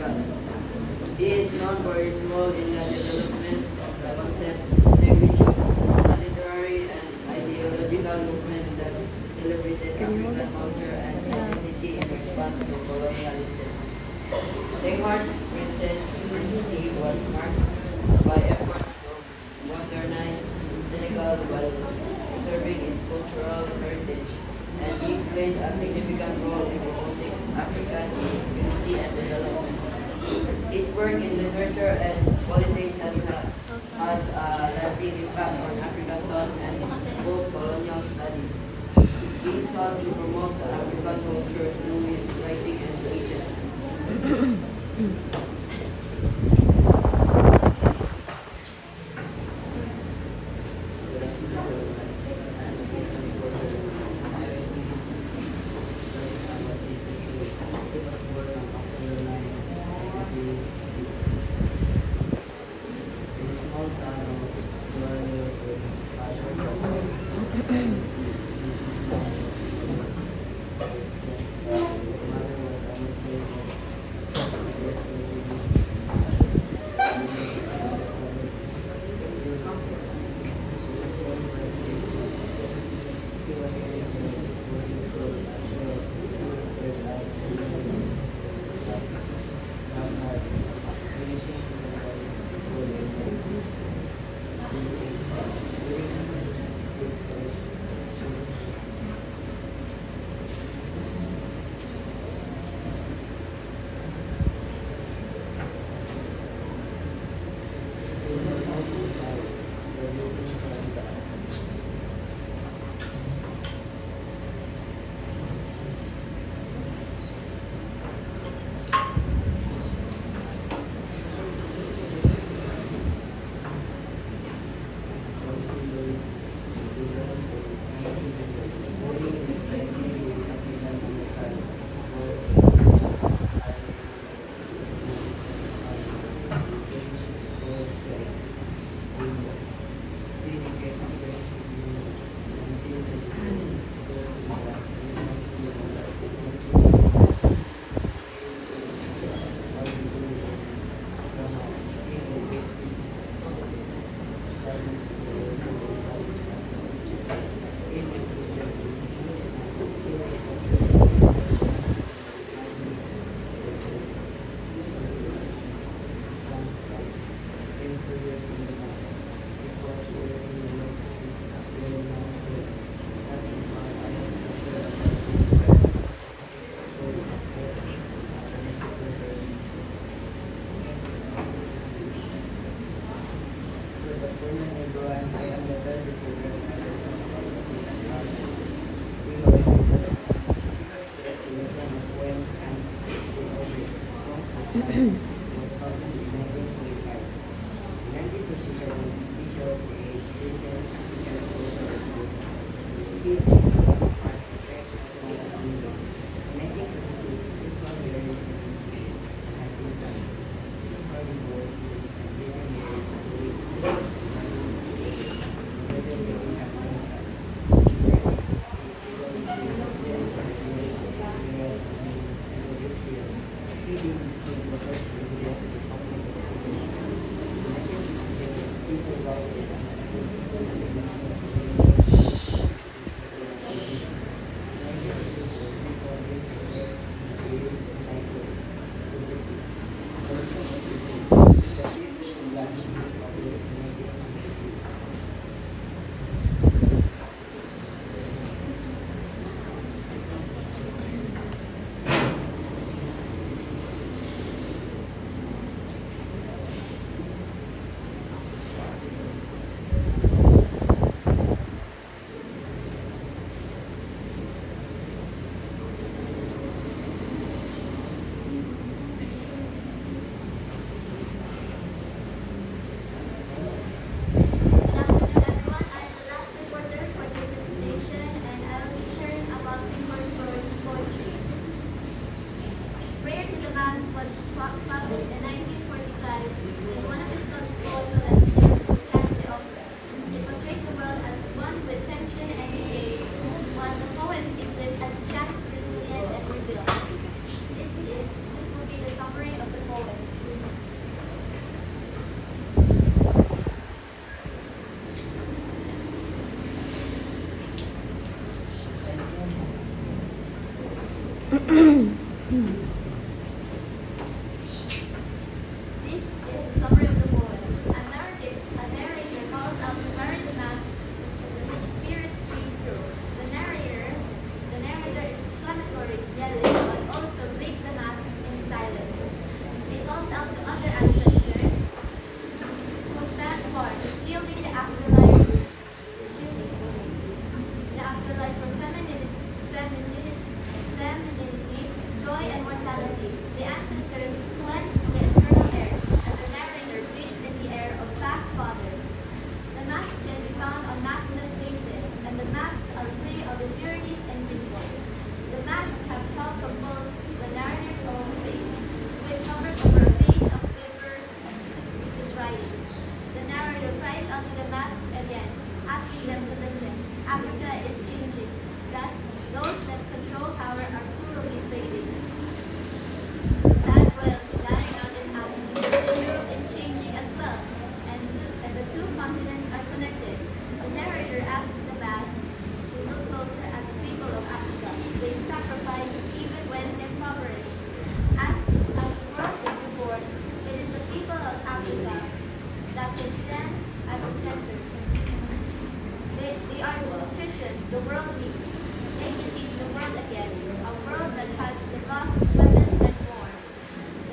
Africa. He is known for his role in the development of the concept, language, literary and ideological movements that celebrated African culture and identity in response to colonialism. Senghor's presidency was marked by efforts to modernize Senegal while preserving its cultural heritage, and he played a significant role in promoting African unity and development. His work in literature and politics has had a lasting impact on African thought and post-colonial studies. He sought to promote the African culture through his writing and speeches. their ancestors who stand for shielding the afterlife, from femininity, joy, and mortality. The ancestors cleanse the eternal air, and the narrator breathes in the air of past fathers. The masks can be found on maskless faces, and the masks are free of impurities and dimples. The masks have helped compose the narrator's own face, which hovers over a vein of paper which is writing. The narrator cries out to the mask again, asking them to listen. Africa is changing. That those that control power are cruelly fading. Sad royalty dying out in Africa. Europe is changing as well, and the two continents are connected. The narrator asks the mask to look closer at the people of Africa. They sacrifice even when impoverished. As the world is reborn, it is the people of Africa that can stand at the center. They are the nutrition the world needs. They can teach the world again, a world that has lost weapons and wars.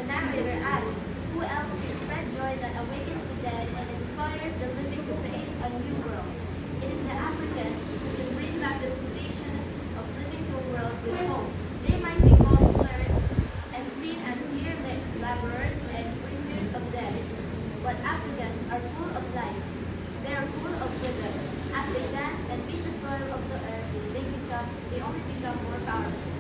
The narrator asks, who else can spread joy that awakens the dead and inspires the living to create a new world? It is the Africans who can bring back the sensation of living to a world with hope. They might be called slurs and seen as mere laborers and bringers of death, but Africans are full of life. They are full of rhythm. As they dance and beat the soil of the earth, they only become more powerful.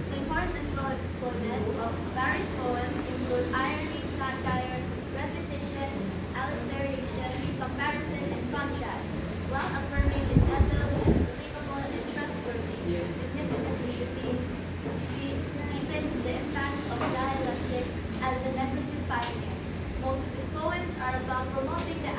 Senghor's encoded of Barry's poems include irony, satire, repetition, alliteration, comparison, and contrast, while affirming his ethos and believable and trustworthy. Significantly deepens the impact of dialectic as a language pioneer. Most of his poems are about promoting the